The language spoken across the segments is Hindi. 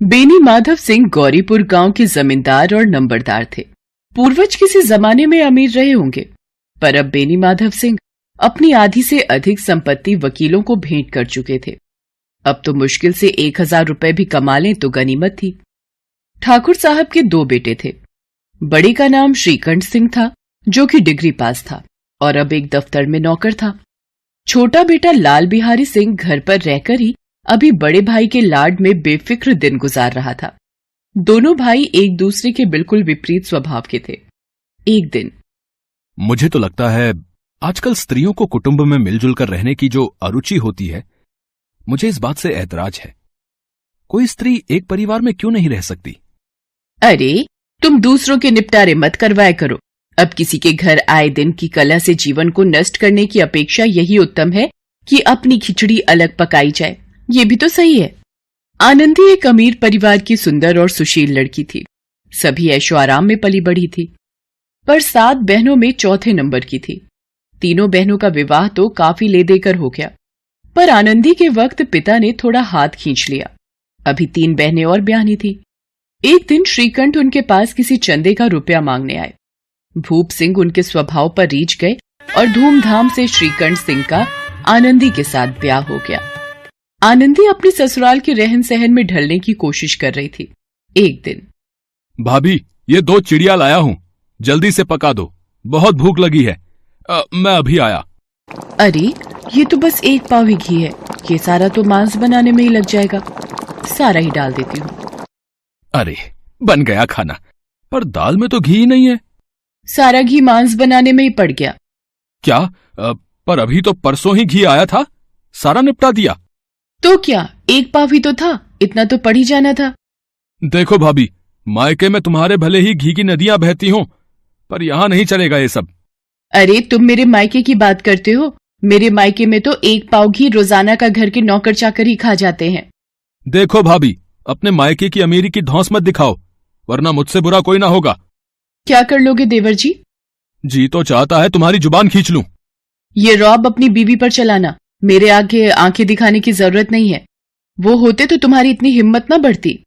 बेनी माधव सिंह गौरीपुर गांव के जमींदार और नंबरदार थे। पूर्वज किसी जमाने में अमीर रहे होंगे, पर अब बेनी माधव सिंह अपनी आधी से अधिक संपत्ति वकीलों को भेंट कर चुके थे। अब तो मुश्किल से 1000 रुपए भी कमा लें तो गनीमत थी। ठाकुर साहब के 2 बेटे थे। बड़े का नाम श्रीकंठ सिंह था, जो कि डिग्री पास था और अब एक दफ्तर में नौकर था। छोटा बेटा लाल बिहारी सिंह घर पर रहकर ही अभी बड़े भाई के लाड में बेफिक्र दिन गुजार रहा था। दोनों भाई एक दूसरे के बिल्कुल विपरीत स्वभाव के थे। एक दिन, मुझे तो लगता है आजकल स्त्रियों को कुटुंब में मिलजुल कर रहने की जो अरुचि होती है, मुझे इस बात से ऐतराज है। कोई स्त्री एक परिवार में क्यों नहीं रह सकती? अरे तुम दूसरों के निपटारे मत करवाया करो। अब किसी के घर आए दिन की कला से जीवन को नष्ट करने की अपेक्षा यही उत्तम है कि अपनी खिचड़ी अलग पकाई जाए। ये भी तो सही है। आनंदी एक अमीर परिवार की सुंदर और सुशील लड़की थी। सभी ऐशो आराम में पली बढ़ी थी, पर 7 बहनों में चौथे नंबर की थी। तीनों बहनों का विवाह तो काफी ले देकर हो गया, पर आनंदी के वक्त पिता ने थोड़ा हाथ खींच लिया। अभी 3 बहनें और ब्याहनी थी। एक दिन श्रीकंठ उनके पास किसी चंदे का रुपया मांगने आए। भूप सिंह उनके स्वभाव पर रीझ गए और धूमधाम से श्रीकंठ सिंह का आनंदी के साथ ब्याह हो गया। आनंदी अपने ससुराल के रहन सहन में ढलने की कोशिश कर रही थी। एक दिन, भाभी, ये 2 चिड़िया लाया हूं, जल्दी से पका दो, बहुत भूख लगी है। मैं अभी आया। अरे ये तो बस 1 पाव ही घी है, ये सारा तो मांस बनाने में ही लग जाएगा। सारा ही डाल देती हूँ। अरे बन गया खाना, पर दाल में तो घी ही नहीं है। सारा घी मांस बनाने में ही पड़ गया। क्या? पर अभी तो परसों ही घी आया था, सारा निपटा दिया। तो क्या, 1 पाव ही तो था, इतना तो पड़ ही जाना था। देखो भाभी, मायके में तुम्हारे भले ही घी की नदियां बहती हों, पर यहाँ नहीं चलेगा ये सब। अरे तुम मेरे मायके की बात करते हो? मेरे मायके में तो 1 पाव घी रोजाना का घर के नौकर चाकर ही खा जाते हैं। देखो भाभी, अपने मायके की अमीरी की धौंस मत दिखाओ, वरना मुझसे बुरा कोई ना होगा। क्या कर लोगे देवर जी? जी तो चाहता है तुम्हारी जुबान खींच लूं। ये रौब अपनी बीवी पर चलाना, मेरे आगे आंखें दिखाने की जरूरत नहीं है। वो होते तो तुम्हारी इतनी हिम्मत न बढ़ती।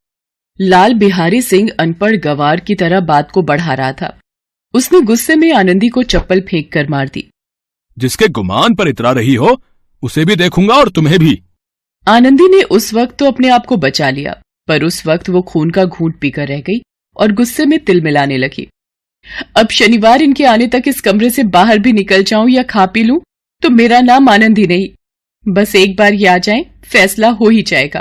लाल बिहारी सिंह अनपढ़ गवार की तरह बात को बढ़ा रहा था। उसने गुस्से में आनंदी को चप्पल फेंक कर मार दी। जिसके गुमान पर इतरा रही हो, उसे भी देखूंगा और तुम्हें भी। आनंदी ने उस वक्त तो अपने आप को बचा लिया, पर उस वक्त वो खून का घूंट पीकर रह गई और गुस्से में तिल मिलाने लगी। अब शनिवार इनके आने तक इस कमरे से बाहर भी निकल जाऊं या खा पी लूं तो मेरा नाम आनंदी नहीं। बस एक बार ये आ जाएं, फैसला हो ही जाएगा।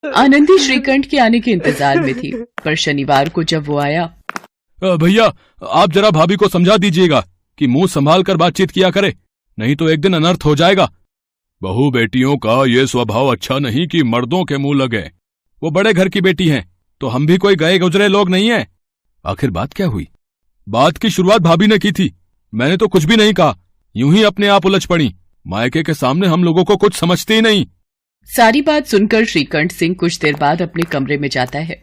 आनंदी श्रीकंठ के आने के इंतजार में थी, पर शनिवार को जब वो आया, भैया आप जरा भाभी को समझा दीजिएगा कि मुंह संभाल कर बातचीत किया करे, नहीं तो एक दिन अनर्थ हो जाएगा। बहू बेटियों का ये स्वभाव अच्छा नहीं कि मर्दों के मुंह लगे। वो बड़े घर की बेटी हैं, तो हम भी कोई गए गुजरे लोग नहीं हैं। आखिर बात क्या हुई? बात की शुरुआत भाभी ने की थी, मैंने तो कुछ भी नहीं कहा, यूं ही अपने आप उलझ पड़ी। मायके के सामने हम लोगों को कुछ समझते ही नहीं। सारी बात सुनकर श्रीकंठ सिंह कुछ देर बाद अपने कमरे में जाता है।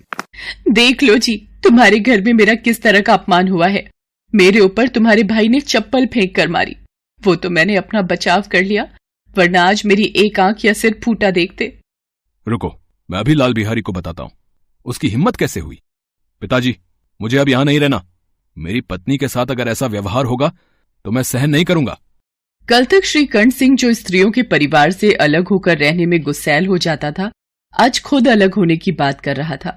देख लो जी, तुम्हारे घर में मेरा किस तरह का अपमान हुआ है। मेरे ऊपर तुम्हारे भाई ने चप्पल फेंक कर मारी। वो तो मैंने अपना बचाव कर लिया, वरना आज मेरी एक आंख या सिर फूटा देखते। रुको, मैं अभी लाल बिहारी को बताता हूँ, उसकी हिम्मत कैसे हुई। पिताजी, मुझे अब यहां नहीं रहना। मेरी पत्नी के साथ अगर ऐसा व्यवहार होगा तो मैं सहन नहीं करूंगा। कल तक श्रीकंठ सिंह जो स्त्रियों के परिवार से अलग होकर रहने में गुस्सैल हो जाता था, आज खुद अलग होने की बात कर रहा था।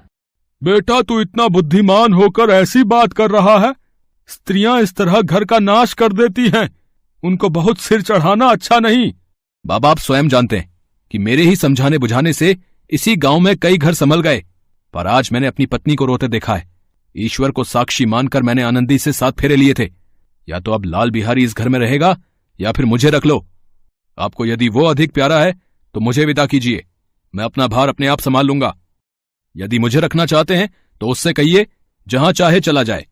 बेटा, तू इतना बुद्धिमान होकर ऐसी बात कर रहा है? स्त्रियां इस तरह घर का नाश कर देती हैं, उनको बहुत सिर चढ़ाना अच्छा नहीं। बाबा, आप स्वयं जानते हैं कि मेरे ही समझाने बुझाने से इसी गांव में कई घर संभल गए, पर आज मैंने अपनी पत्नी को रोते देखा है। ईश्वर को साक्षी मानकर मैंने आनंदी से 7 फेरे लिए थे। या तो अब लाल बिहारी इस घर में रहेगा या फिर मुझे रख लो। आपको यदि वो अधिक प्यारा है तो मुझे विदा कीजिए, मैं अपना भार अपने आप संभाल लूंगा। यदि मुझे रखना चाहते हैं तो उससे कहिए जहां चाहे चला जाए।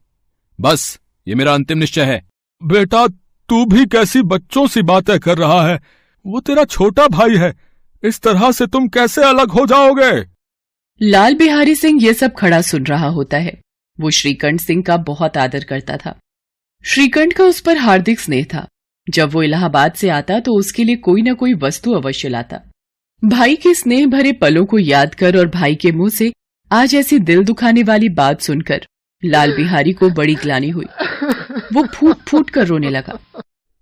बस ये मेरा अंतिम निश्चय है। बेटा, तू भी कैसी बच्चों सी बातें कर रहा है? वो तेरा छोटा भाई है, इस तरह से तुम कैसे अलग हो जाओगे? लाल बिहारी सिंह ये सब खड़ा सुन रहा होता है। वो श्रीकंठ सिंह का बहुत आदर करता था। श्रीकंठ का उस पर हार्दिक स्नेह था। जब वो इलाहाबाद से आता तो उसके लिए कोई न कोई वस्तु अवश्य लाता। भाई के स्नेह भरे पलों को याद कर और भाई के मुंह से आज ऐसी दिल दुखाने वाली बात सुनकर लाल बिहारी को बड़ी ग्लानि हुई। वो फूट फूट कर रोने लगा।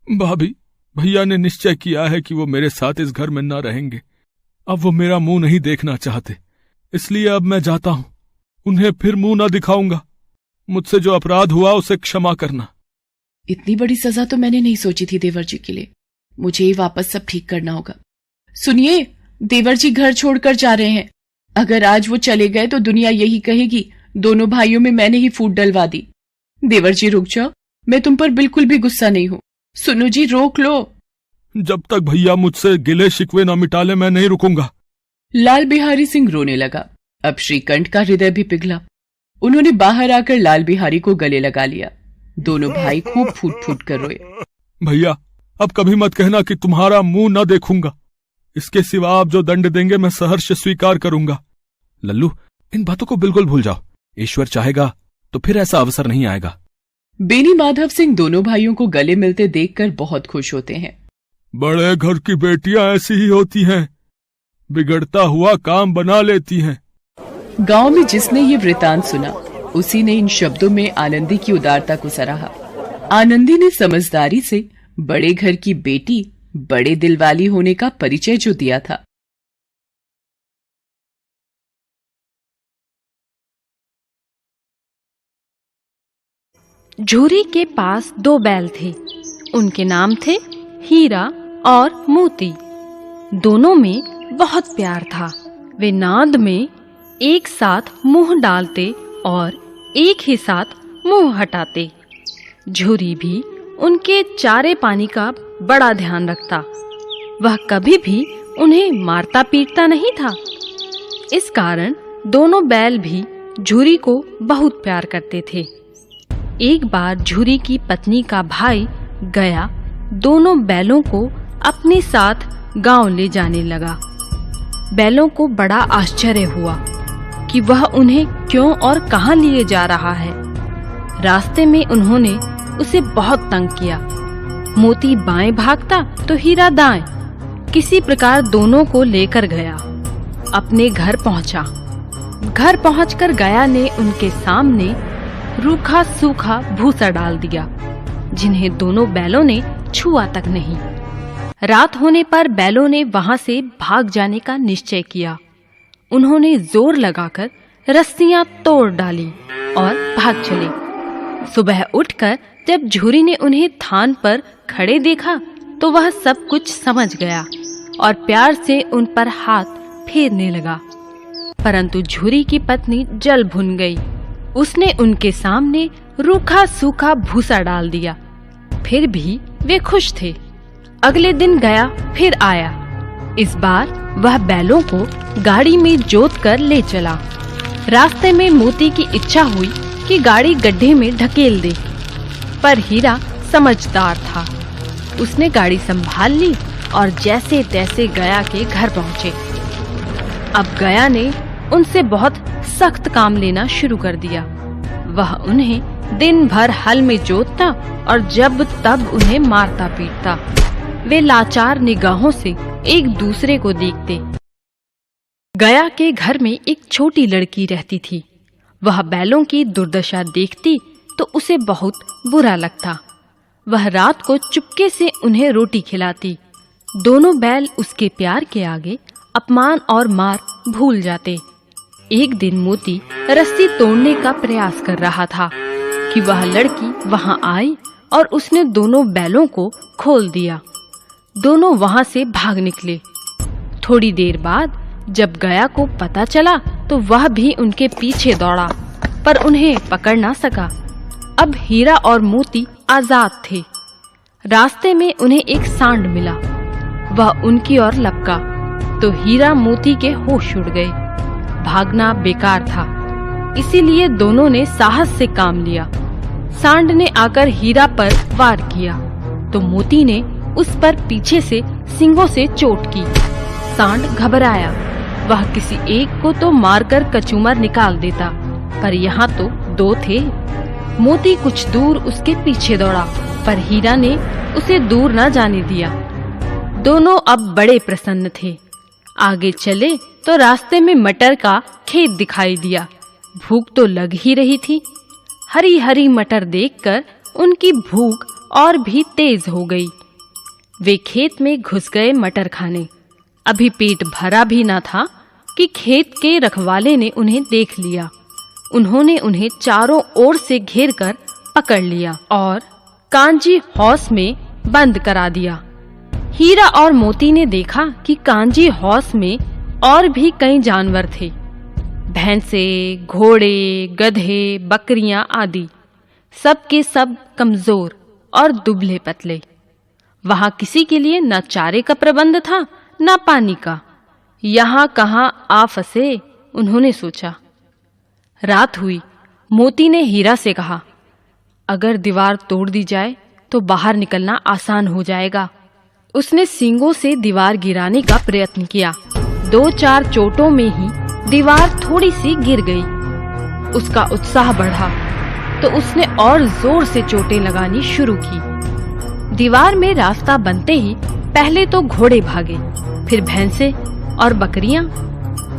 भाभी, भैया ने निश्चय किया है कि वो मेरे साथ इस घर में न रहेंगे। अब वो मेरा मुंह नहीं देखना चाहते, इसलिए अब मैं जाता हूं। उन्हें फिर मुंह न दिखाऊंगा। मुझसे जो अपराध हुआ उसे क्षमा करना। इतनी बड़ी सजा तो मैंने नहीं सोची थी देवर जी के लिए। मुझे ही वापस सब ठीक करना होगा। सुनिए, देवर जी घर छोड़कर जा रहे हैं। अगर आज वो चले गए तो दुनिया यही कहेगी दोनों भाइयों में मैंने ही फूट डलवा दी। देवर जी रुक जाओ, मैं तुम पर बिल्कुल भी गुस्सा नहीं हूं। सुनो जी, रोक लो। जब तक भैया मुझसे गिले शिकवे न मिटा ले मैं नहीं रुकूंगा। लाल बिहारी सिंह रोने लगा। अब श्रीकंठ का हृदय भी पिघला। उन्होंने बाहर आकर लाल बिहारी को गले लगा लिया। दोनों भाई खूब फूट फूट कर रोए। भैया, अब कभी मत कहना कि तुम्हारा मुंह न देखूंगा। इसके सिवा आप जो दंड देंगे मैं सहर्ष स्वीकार करूंगा। लल्लू, इन बातों को बिल्कुल भूल जाओ। ईश्वर चाहेगा तो फिर ऐसा अवसर नहीं आएगा। बेनी माधव सिंह दोनों भाइयों को गले मिलते देखकर बहुत खुश होते हैं। बड़े घर की बेटियां ऐसी ही होती हैं, बिगड़ता हुआ काम बना लेती हैं। गांव में जिसने ये वृतांत सुना उसी ने इन शब्दों में आनंदी की उदारता को सराहा। आनंदी ने समझदारी से बड़े घर की बेटी, बड़े दिल वाली होने का परिचय जो दिया था। झूरी के पास 2 बैल थे। उनके नाम थे हीरा और मोती। दोनों में बहुत प्यार था। वे नाद में एक साथ मुंह डालते और एक ही साथ मुंह हटाते। झूरी भी उनके चारे पानी का बड़ा ध्यान रखता। वह कभी भी उन्हें मारता पीटता नहीं था। इस कारण दोनों बैल भी झूरी को बहुत प्यार करते थे। एक बार झूरी की पत्नी का भाई गया दोनों बैलों को अपने साथ गांव ले जाने लगा। बैलों को बड़ा आश्चर्य हुआ कि वह उन्हें क्यों और कहां लिए जा रहा है। रास्ते में उन्होंने उसे बहुत तंग किया। मोती बाएं भागता तो हीरा दाएं। किसी प्रकार दोनों को लेकर गया। अपने घर पहुंचा। घर पहुंचकर गया ने उनके सामने रूखा सूखा भूसा डाल दिया, जिन्हें दोनों बैलों ने छुआ तक नहीं। रात होने पर बैलों ने वहां से भाग जाने का निश्चय किया। उन्होंने जोर लगाकर रस्सियां तोड़ डाली और भाग चले। सुबह उठकर जब झूरी ने उन्हें थान पर खड़े देखा तो वह सब कुछ समझ गया और प्यार से उन पर हाथ फेरने लगा। परंतु झूरी की पत्नी जल भुन गई। उसने उनके सामने रूखा सूखा भूसा डाल दिया। फिर भी वे खुश थे। अगले दिन गया फिर आया। इस बार वह बैलों को गाड़ी में जोत कर ले चला। रास्ते में मोती की इच्छा हुई कि गाड़ी गड्ढे में ढकेल दे, पर हीरा समझदार था। उसने गाड़ी संभाल ली और जैसे तैसे गया के घर पहुंचे। अब गया ने उनसे बहुत सख्त काम लेना शुरू कर दिया। वह उन्हें दिन भर हल में जोतता और जब तब उन्हें मारता पीटता। वे लाचार निगाहों से एक दूसरे को देखते। गया के घर में एक छोटी लड़की रहती थी। वह बैलों की दुर्दशा देखती तो उसे बहुत बुरा लगता। वह रात को चुपके से उन्हें रोटी खिलाती। दोनों बैल उसके प्यार के आगे अपमान और मार भूल जाते। एक दिन मोती रस्सी तोड़ने का प्रयास कर रहा था कि वह लड़की वहां आई और उसने दोनों बैलों को खोल दिया। दोनों वहां से भाग निकले। थोड़ी देर बाद जब गया को पता चला तो वह भी उनके पीछे दौड़ा, पर उन्हें पकड़ ना सका। अब हीरा और मोती आजाद थे। रास्ते में उन्हें एक सांड मिला। वह उनकी ओर लपका तो हीरा मोती के होश उड़ गए। भागना बेकार था, इसीलिए दोनों ने साहस से काम लिया। सांड ने आकर हीरा पर वार किया तो मोती ने उस पर पीछे से सींगों से चोट की। सांड घबराया। वह किसी एक को तो मारकर कचूमर निकाल देता, पर यहाँ तो 2 थे। मोती कुछ दूर उसके पीछे दौड़ा, पर हीरा ने उसे दूर न जाने दिया। दोनों अब बड़े प्रसन्न थे। आगे चले तो रास्ते में मटर का खेत दिखाई दिया। भूख तो लग ही रही थी। हरी हरी मटर देखकर उनकी भूख और भी तेज हो गई। वे खेत में घुस गए मटर खाने। अभी पेट भरा भी ना था कि खेत के रखवाले ने उन्हें देख लिया। उन्होंने उन्हें चारों ओर से घेरकर पकड़ लिया और कांजी हौस में बंद करा दिया। हीरा और मोती ने देखा कि कांजी हौस में और भी कई जानवर थे, भैंसे, घोड़े, गधे, बकरियां आदि, सब के सब कमजोर और दुबले पतले। वहां किसी के लिए न चारे का प्रबंध था न पानी का। यहाँ कहाँ आ फंसे, उन्होंने सोचा। रात हुई। मोती ने हीरा से कहा, अगर दीवार तोड़ दी जाए तो बाहर निकलना आसान हो जाएगा। उसने सींगों से दीवार गिराने का प्रयत्न किया। 2-4 चोटों में ही दीवार थोड़ी सी गिर गई। उसका उत्साह बढ़ा तो उसने और जोर से चोटें लगानी शुरू की। दीवार में रास्ता बनते ही पहले तो घोड़े भागे, फिर भैंसे और बकरियां।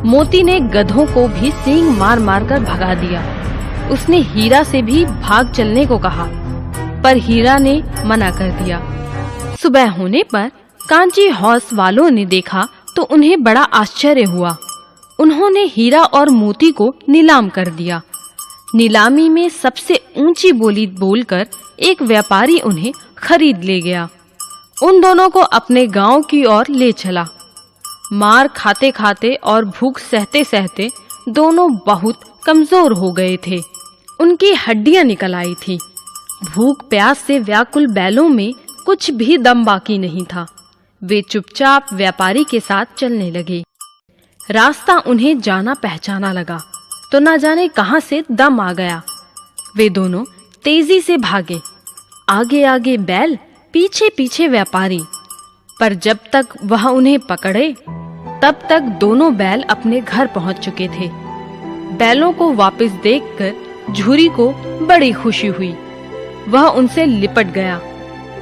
मोती ने गधों को भी सींग मार मार कर भगा दिया। उसने हीरा से भी भाग चलने को कहा, पर हीरा ने मना कर दिया। सुबह होने पर कांची हौस वालों ने देखा तो उन्हें बड़ा आश्चर्य हुआ। उन्होंने हीरा और मोती को नीलाम कर दिया। नीलामी में सबसे ऊंची बोली बोलकर एक व्यापारी उन्हें खरीद ले गया। उन दोनों को अपने गांव की ओर ले चला। मार खाते खाते और भूख सहते सहते दोनों बहुत कमजोर हो गए थे। उनकी हड्डियां निकल आई थी। भूख प्यास से व्याकुल बैलों में कुछ भी दम बाकी नहीं था। वे चुपचाप व्यापारी के साथ चलने लगे। रास्ता उन्हें जाना पहचाना लगा तो न जाने कहां से दम आ गया। वे दोनों तेजी से भागे, आगे आगे बैल, पीछे पीछे व्यापारी। पर जब तक वह उन्हें पकड़े तब तक दोनों बैल अपने घर पहुंच चुके थे। बैलों को वापस देखकर झूरी को बड़ी खुशी हुई। वह उनसे लिपट गया।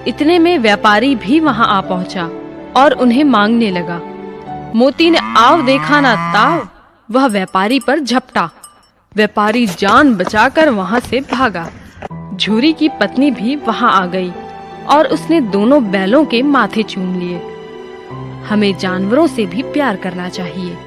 इतने में व्यापारी भी वहां आ पहुंचा और उन्हें मांगने लगा। मोती ने आव देखा ना ताव, वह व्यापारी पर झपटा। व्यापारी जान बचाकर वहां से भागा। झूरी की पत्नी भी वहां आ गई और उसने दोनों बैलों के माथे चूम लिए। हमें जानवरों से भी प्यार करना चाहिए।